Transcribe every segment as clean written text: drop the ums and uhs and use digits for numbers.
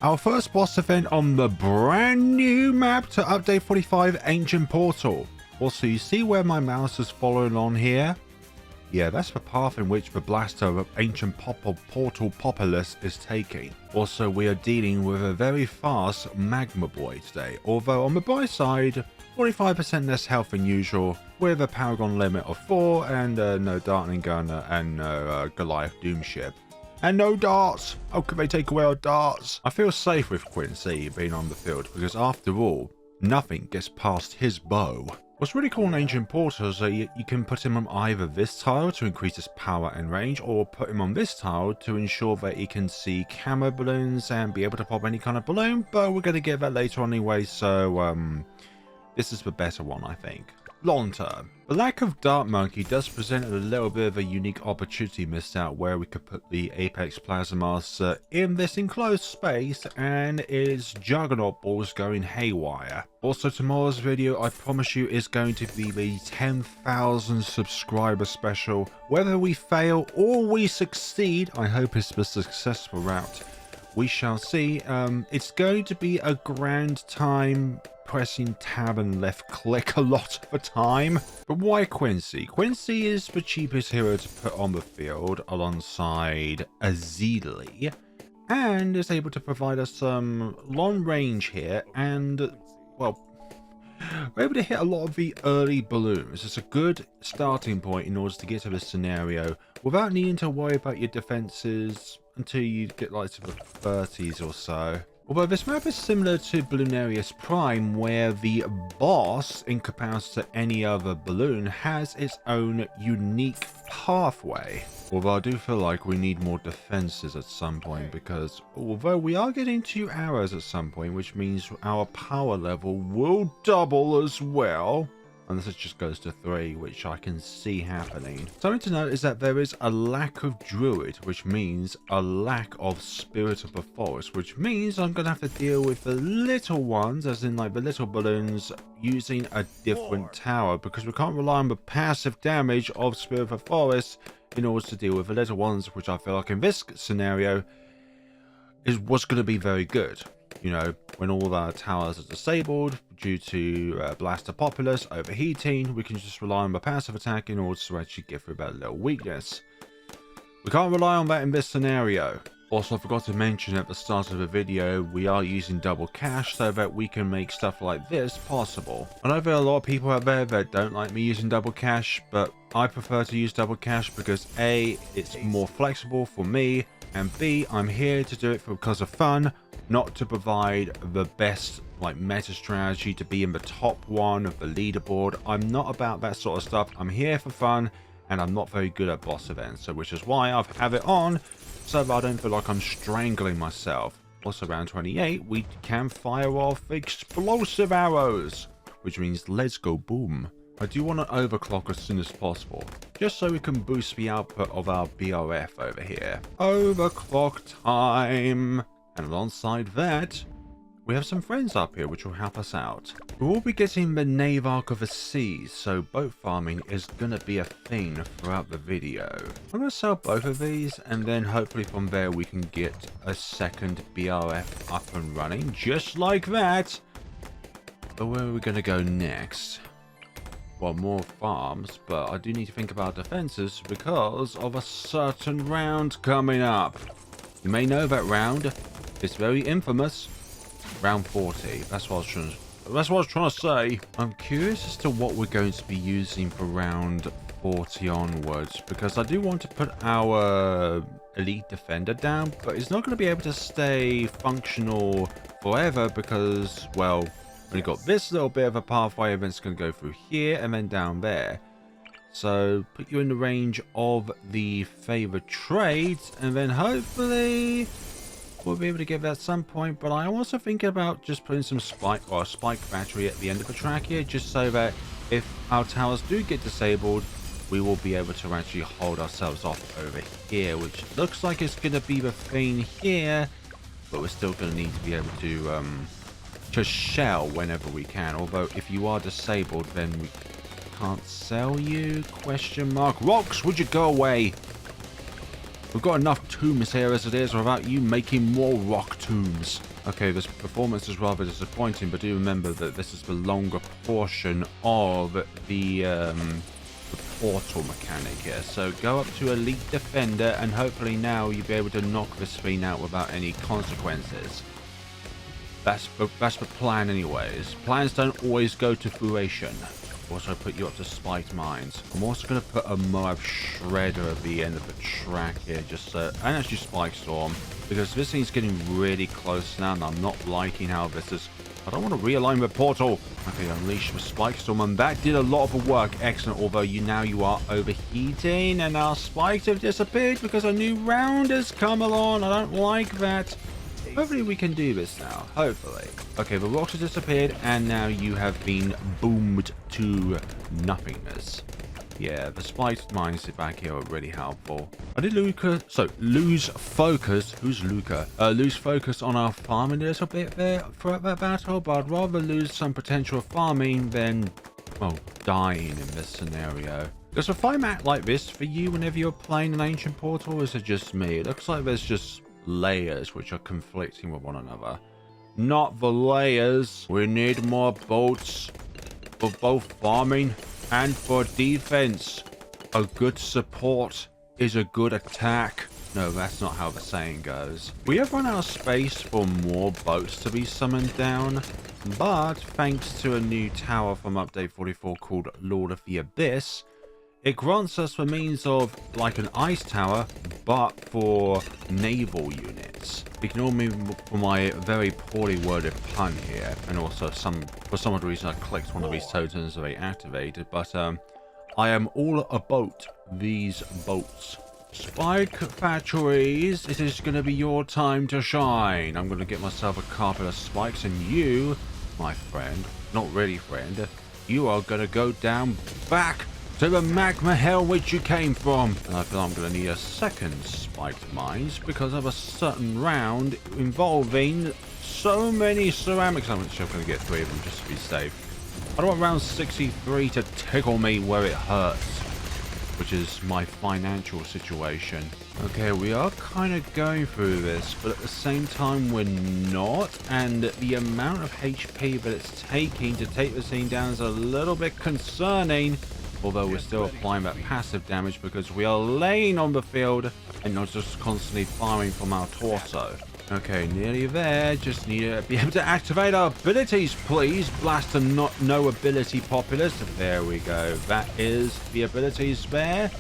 Our first boss event on the brand new map to update 45 Ancient Portal. Also, you see where my mouse is following on here? Yeah, that's the path in which the blaster of Ancient Popopoulos is taking. Also, we are dealing with a very fast Magma Boy today, although on the bright side, 45% less health than usual, with a Paragon limit of 4 and no Dartling Gunner and no Goliath Doomship. And no darts! How could they take away our darts? I feel safe with Quincy being on the field because after all, nothing gets past his bow. What's really cool in Ancient Portal is that you can put him on either this tile to increase his power and range, or put him on this tile to ensure that he can see camera balloons and be able to pop any kind of balloon, but we're going to get that later on anyway, so this is the better one, I think. Long term. The lack of Dart Monkey does present a little bit of a unique opportunity missed out where we could put the Apex Plasma Master in this enclosed space and its Juggernaut balls going haywire. Also, tomorrow's video, I promise you, is going to be the 10,000 subscriber special. Whether we fail or we succeed, I hope it's the successful route. We shall see. It's going to be a grand time pressing tab and left click a lot of the time. But why Quincy? Quincy is the cheapest hero to put on the field alongside Azili, and is able to provide us some long range here, and well, we're able to hit a lot of the early balloons. It's a good starting point in order to get to this scenario without needing to worry about your defenses until you get like to the 30s or so. Although this map is similar to Bloonarius Prime, where the boss, in comparison to any other balloon, has its own unique pathway. Although I do feel like we need more defenses at some point, because although we are getting 2 arrows at some point, which means our power level will double as well. Unless it just goes to 3, which I can see happening. Something to note is that there is a lack of Druid, which means a lack of Spirit of the Forest, which means I'm going to have to deal with the little ones, as in like the little balloons, using a different tower, because we can't rely on the passive damage of Spirit of the Forest in order to deal with the little ones, which I feel like in this scenario is what's going to be very good. You know, when all our towers are disabled due to Blastopopoulos overheating, we can just rely on the passive attack in order to actually get through that little weakness. We can't rely on that in this scenario. Also, I forgot to mention at the start of the video, we are using double cash so that we can make stuff like this possible. I know there are a lot of people out there that don't like me using double cash, but I prefer to use double cash because A, it's more flexible for me, and B, I'm here to do it because of fun, not to provide the best like meta strategy to be in the top 1 of the leaderboard. I'm not about that sort of stuff. I'm here for fun, and I'm not very good at boss events, so which is why I've have it on so that I don't feel like I'm strangling myself. Also, around 28, we can fire off explosive arrows, which means let's go boom. I do want to overclock as soon as possible, just so we can boost the output of our BRF over here. Overclock time! And alongside that, we have some friends up here which will help us out. We will be getting the Nave Arc of the Seas, so boat farming is going to be a thing throughout the video. I'm going to sell both of these, and then hopefully from there we can get a second BRF up and running, just like that. But where are we going to go next? Well, more farms, but I do need to think about defenses because of a certain round coming up. You may know that round. It's very infamous. Round 40. That's what I was trying to say. I'm curious as to what we're going to be using for round 40 onwards, because I do want to put our elite defender down, but it's not going to be able to stay functional forever because, well, we've got this little bit of a pathway, and it's going to go through here and then down there. So put you in the range of the favorite trades, and then hopefully we'll be able to get that at some point. But I'm also thinking about just putting some spike or a spike battery at the end of the track here, just so that if our towers do get disabled, we will be able to actually hold ourselves off over here, which looks like it's going to be the thing here, but we're still going to need to be able to shell whenever we can. Although if you are disabled, then we can't sell you, question mark. Rocks, would you go away? We've got enough tombs here as it is without you making more rock tombs. Okay, this performance is rather disappointing, but do remember that this is the longer portion of the portal mechanic here. So go up to Elite Defender, and hopefully now you'll be able to knock this thing out without any consequences. That's the plan anyways. Plans don't always go to fruition. Also put you up to spiked mines. I'm also going to put a Moab Shredder at the end of the track here, just so, and actually Spike Storm, because this thing's getting really close now, and I'm not liking how this is. I don't want to realign the portal. Okay, unleash the Spike Storm, and that did a lot of the work. Excellent, although now you are overheating, and our spikes have disappeared because a new round has come along. I don't like that. Hopefully we can do this now. Hopefully. Okay, the rocks have disappeared, and now you have been boomed to nothingness. Yeah, the spiked mines back here are really helpful. I did lose focus. Who's Luca? Lose focus on our farming a little bit there throughout that battle, but I'd rather lose some potential farming than, well, dying in this scenario. Does a fight map like this for you whenever you're playing an Ancient Portal, or is it just me? It looks like there's just layers which are conflicting with one another. Not the layers. We need more boats for both farming and for defense. A good support is a good attack. No, that's not how the saying goes. We have run out of space for more boats to be summoned down, but thanks to a new tower from update 44 called Lord of the Abyss, it grants us the means of like an ice tower, but for naval units. Ignore me for my very poorly worded pun here, and also for some odd reason I clicked one of these totems and they activated, but I am all about these boats. Spike factories, it is going to be your time to shine. I'm going to get myself a carpet of spikes, and you, my friend, not really friend, you are going to go down back to the magma hell which you came from. And I feel I'm going to need a second spiked mines because of a certain round involving so many ceramics. I'm actually going to get 3 of them just to be safe. I don't want round 63 to tickle me where it hurts, which is my financial situation. Okay, we are kind of going through this, but at the same time we're not, and the amount of HP that it's taking to take this thing down is a little bit concerning, although we're still applying that passive damage because we are laying on the field and not just constantly firing from our torso. Okay, nearly there. Just need to be able to activate our abilities, please. Blast and no ability populace. There we go. That is the abilities there.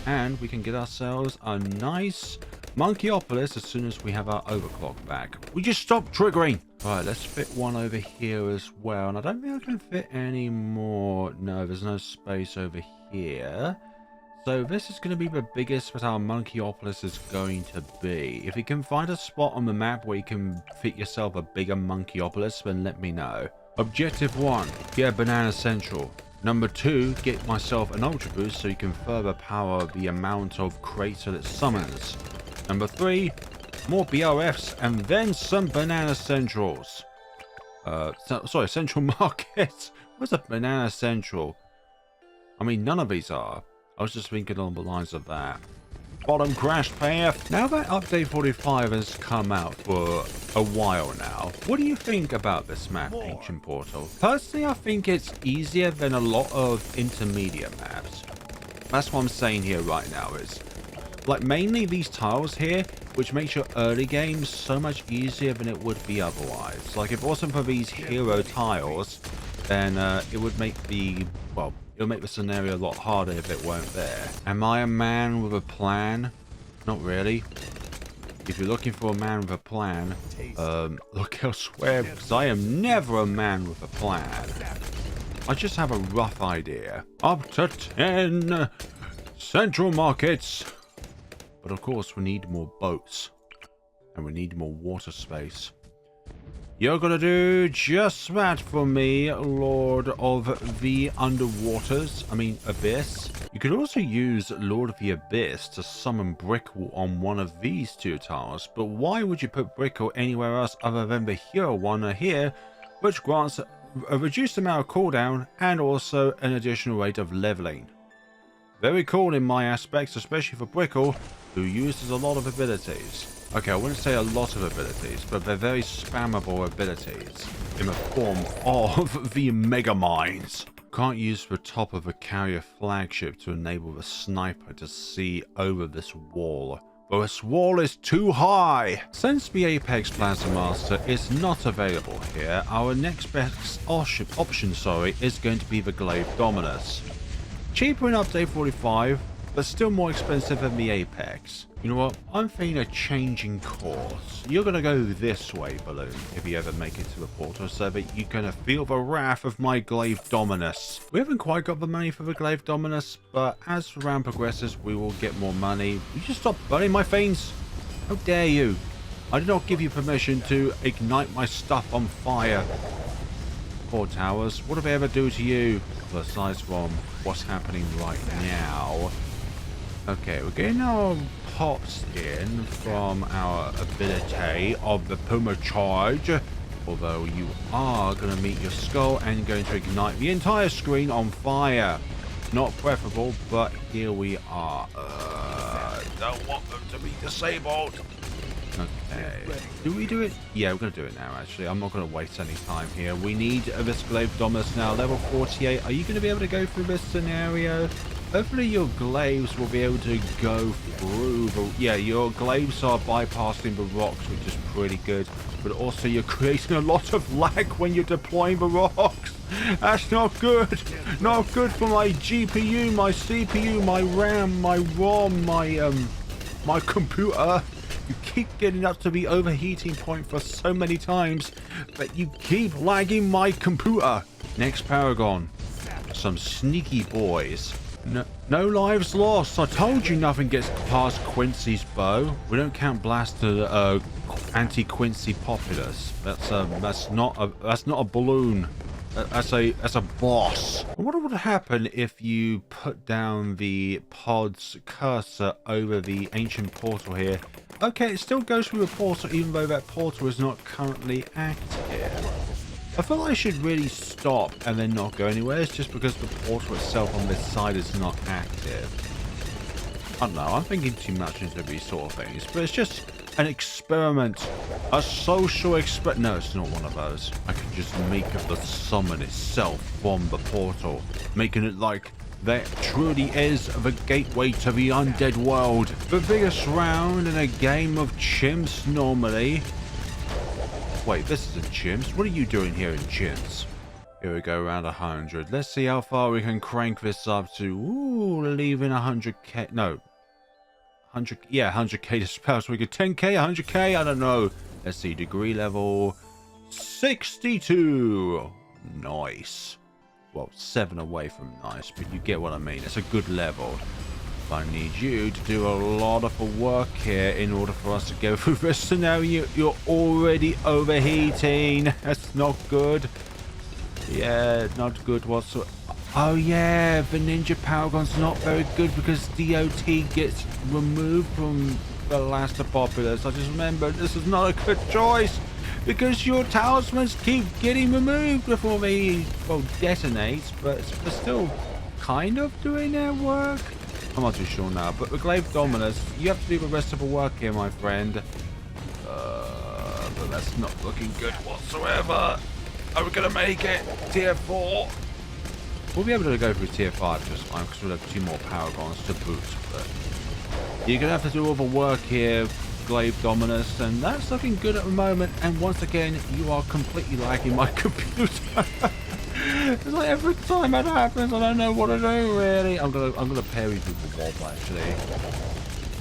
And we can get ourselves a nice Monkeyopolis as soon as we have our overclock back. We just stopped triggering. Right, let's fit one over here as well. And I don't think I can fit any more. No, there's no space over here. So this is going to be the biggest that our Monkeyopolis is going to be. If you can find a spot on the map where you can fit yourself a bigger Monkeyopolis, then let me know. Objective 1, get Banana Central. Number 2, get myself an Ultra Boost so you can further power the amount of crates that it summons. Number 3, more BRFs and then some Banana Centrals. Sorry, Central Markets. Where's a Banana Central? I mean, none of these are. I was just thinking along the lines of that. Bottom crash path. Now that update 45 has come out for a while now, what do you think about this map, Ancient Portal? Personally, I think it's easier than a lot of intermediate maps. That's what I'm saying here right now is, like, mainly these tiles here, which makes your early game so much easier than it would be otherwise. Like, if it wasn't for these hero tiles, then it would make the, well, it'll make the scenario a lot harder if it weren't there. Am I a man with a plan? Not really. If you're looking for a man with a plan, look elsewhere, because I am never a man with a plan. I just have a rough idea. Up to 10 central markets. But of course, we need more boats. And we need more water space. You're gonna do just that for me, Lord of the Underwaters. I mean, Abyss. You could also use Lord of the Abyss to summon Brickle on one of these 2 tiles, but why would you put Brickle anywhere else other than the hero one here, which grants a reduced amount of cooldown and also an additional rate of leveling? Very cool in my aspects, especially for Brickle, who uses a lot of abilities. Okay, I wouldn't say a lot of abilities, but they're very spammable abilities in the form of the Mega Mines. Can't use the top of a carrier flagship to enable the sniper to see over this wall. But this wall is too high. Since the Apex Blaster Master is not available here, our next best option is going to be the Glaive Dominus. Cheaper in Update 45, but still more expensive than the Apex. You know what? I'm thinking of changing course. You're going to go this way, Balloon, if you ever make it to the portal, so that you're going to feel the wrath of my Glaive Dominus. We haven't quite got the money for the Glaive Dominus, but as the round progresses, we will get more money. You just stop burning my things. How dare you? I did not give you permission to ignite my stuff on fire. Poor towers, what do they ever do to you? Aside from what's happening right now. Okay, we're getting our pops in from our ability of the Puma Charge. Although you are going to meet your skull and going to ignite the entire screen on fire. Not preferable, but here we are. Don't want them to be disabled. Okay. Do we do it? Yeah, we're going to do it now, actually. I'm not going to waste any time here. We need this Glaive Dominus now. Level 48. Are you going to be able to go through this scenario? Hopefully your glaives will be able to go through the... Yeah, your glaives are bypassing the rocks, which is pretty good. But also you're creating a lot of lag when you're deploying the rocks. That's not good. Not good for my GPU, my CPU, my RAM, my ROM, my computer. You keep getting up to the overheating point for so many times, but you keep lagging my computer. Next Paragon. Some sneaky boys. No lives lost. I told you nothing gets past Quincy's bow. We don't count Blaster anti-Quincy Populous. That's not a balloon. That's a boss. What would happen if you put down the pod's cursor over the ancient portal here? Okay, it still goes through the portal even though that portal is not currently active. I feel like I should really stop and then not go anywhere. It's just because the portal itself on this side is not active. I don't know, I'm thinking too much into these sort of things, but it's just an experiment. A social experiment. No, it's not one of those. I can just make the summon itself from the portal, making it like that truly is the gateway to the undead world. The biggest round in a game of chimps normally. Wait, this isn't chimps. What are you doing here in chimps? Here we go, around 100. Let's see how far we can crank this up to. Ooh, leaving 100k. No. 100. Yeah, 100k to spell. So we get 10k, 100k. I don't know. Let's see. Degree level 62. Nice. Well, 7 away from nice, but you get what I mean. It's a good level. I need you to do a lot of the work here in order for us to go through this scenario. You're already overheating. That's not good. Yeah, not good whatsoever. Oh yeah, the Ninja Paragon's not very good because DOT gets removed from the Blastopopoulos. I just remembered this is not a good choice because your talismans keep getting removed before they, well, detonate, but they're still kind of doing their work. I'm not too sure now, but the Glaive Dominus, you have to do the rest of the work here, my friend. But that's not looking good whatsoever. Are we going to make it? Tier 4? We'll be able to go through Tier 5 just fine, because we'll have 2 more Paragons to boot. But you're going to have to do all the work here, Glaive Dominus, and that's looking good at the moment. And once again, you are completely lagging my computer. It's like every time that happens, I don't know what to do really. I'm gonna parry through the wall actually.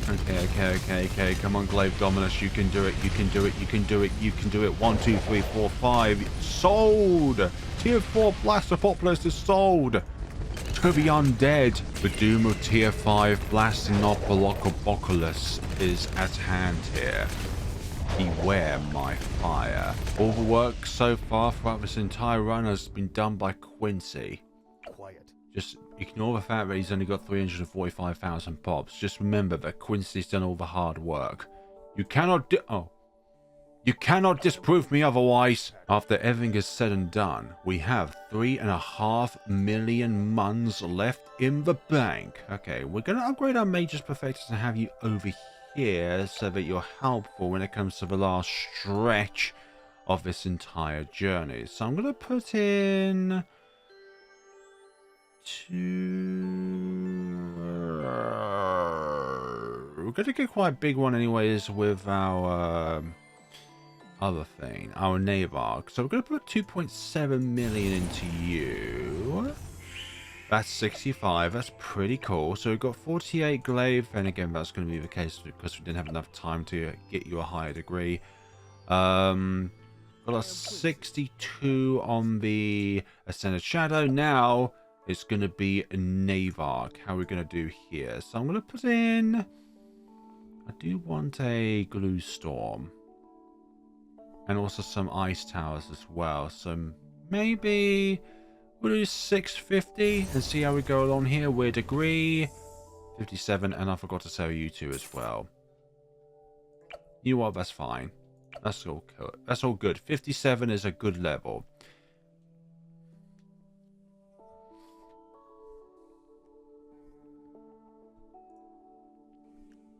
Okay. Come on, Glaive Dominus, you can do it. You can do it. You can do it. You can do it. 1, 2, 3, 4, 5. Sold. Tier 4 Blastopopoulos is sold to the undead. The doom of Tier 5 Blastopopoulos is at hand here. Beware my fire. All the work so far throughout this entire run has been done by Quincy. Quiet. Just ignore the fact that he's only got 345,000 pops. Just remember that Quincy's done all the hard work. You cannot do... Oh. You cannot disprove me otherwise. After everything is said and done, we have 3.5 million muns left in the bank. Okay, we're going to upgrade our Mage's Perfectors and have you over here so that you're helpful when it comes to the last stretch of this entire journey. So I'm going to put in... We're going to get quite a big one anyways with our... other thing, our Navarch. So we're going to put 2.7 million into you. That's 65. That's pretty cool. So we've got 48 glaive, and again, that's going to be the case because we didn't have enough time to get you a higher degree. Got a 62 on the Ascended Shadow. Now it's going to be a Navarch. How are we going to do here? So I'm going to put in... I do want a Glue Storm. And also some ice towers as well. So maybe we'll do 650 and see how we go along here. We're degree 57, and I forgot to tell you two as well. You know what? That's fine. That's all good. That's all good. 57 is a good level.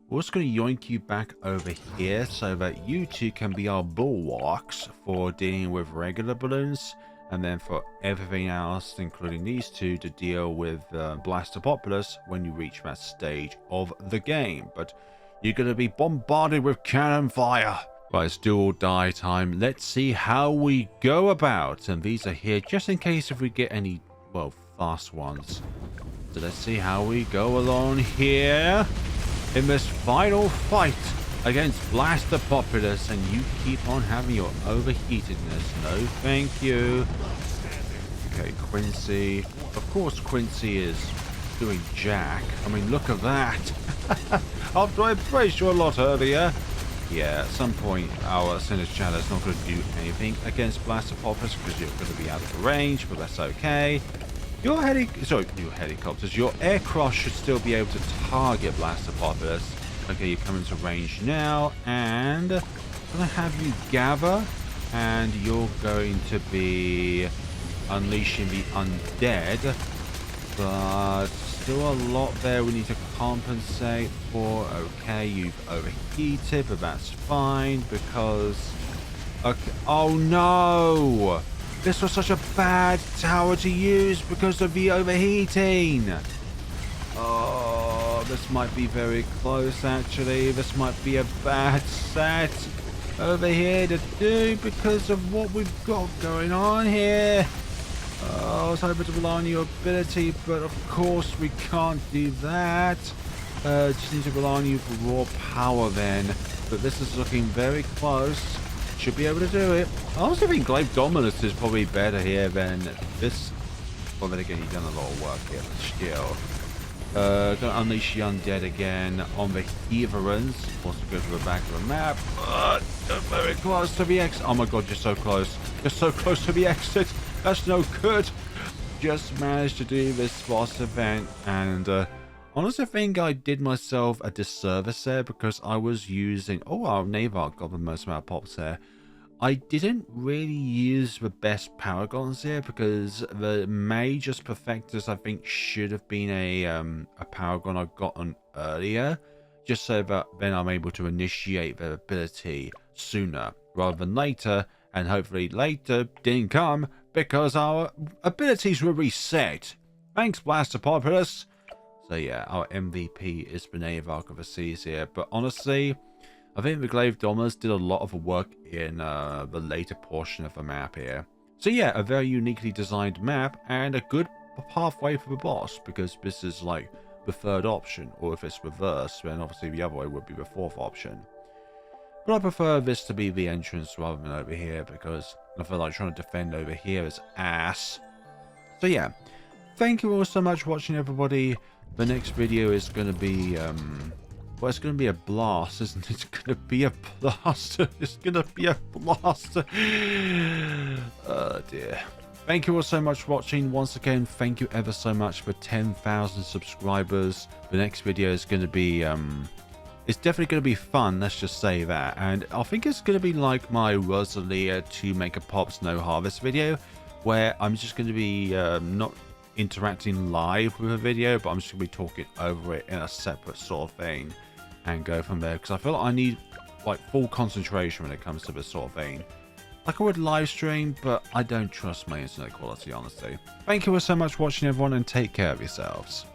We're just going to yoink you back over here so that you two can be our bulwarks for dealing with regular balloons, and then for everything else, including these two, to deal with Blastopopoulos when you reach that stage of the game. But you're going to be bombarded with cannon fire. Right, it's do or die time. Let's see how we go about. And these are here just in case if we get any, well, fast ones. So let's see how we go along here in this final fight against Blastopopoulos, and you keep on having your overheatedness. No thank you. Okay, Quincy. Of course Quincy is doing jack. I mean, look at that. After I praised you a lot earlier. Yeah, at some point our Ascended Shadow is not going to do anything against Blastopopoulos because you're going to be out of range, but that's okay. Your helicopters, your aircraft should still be able to target Blastopopoulos. Okay, you're coming to range now, and I'm going to have you gather, and you're going to be unleashing the undead, but still a lot there we need to compensate for. Okay, you've overheated, but that's fine because... Okay. Oh no! This was such a bad tower to use because of the overheating. Oh, this might be very close actually. This might be a bad set over here to do because of what we've got going on here. Oh, I was hoping to rely on your ability, but of course we can't do that. Just need to rely on you for raw power then. But this is looking very close. Should be able to do it. I also think Glaive Dominus is probably better here than this. Well, then again, you've done a lot of work here, but still. Gonna unleash the undead again on the Heatherans. Also go to the back of the map. Very close to the exit. Oh my god, you're so close. You're so close to the exit. That's no good. Just managed to do this boss event, and honestly, I think I did myself a disservice there because I was using... Oh, our Navarch got the most amount of pops there. I didn't really use the best Paragons here because the Mage's Perfectors, I think, should have been a Paragon I've gotten earlier, just so that then I'm able to initiate the ability sooner rather than later, and hopefully later didn't come because our abilities were reset. Thanks, Blastopopoulos. So yeah, our MVP is the Navarch of the Seas here. But honestly, I think the Glaive Dominus did a lot of work in the later portion of the map here. So yeah, a very uniquely designed map and a good pathway for the boss, because this is like the third option. Or if it's reversed, then obviously the other way would be the fourth option. But I prefer this to be the entrance rather than over here, because I feel like trying to defend over here is ass. So yeah, thank you all so much for watching, everybody. The next video is going to be, well, it's going to be a blast, isn't it? It's going to be a blast. It's going to be a blast. Oh, dear. Thank you all so much for watching. Once again, thank you ever so much for 10,000 subscribers. The next video is going to be, It's definitely going to be fun, let's just say that. And I think it's going to be like my Rosalia to Make a Pops No Harvest video, where I'm just going to be not interacting live with a video, but I'm just going to be talking over it in a separate sort of thing and go from there. Because I feel like I need like full concentration when it comes to this sort of thing. Like I would live stream, but I don't trust my internet quality, honestly. Thank you all so much for watching, everyone, and take care of yourselves.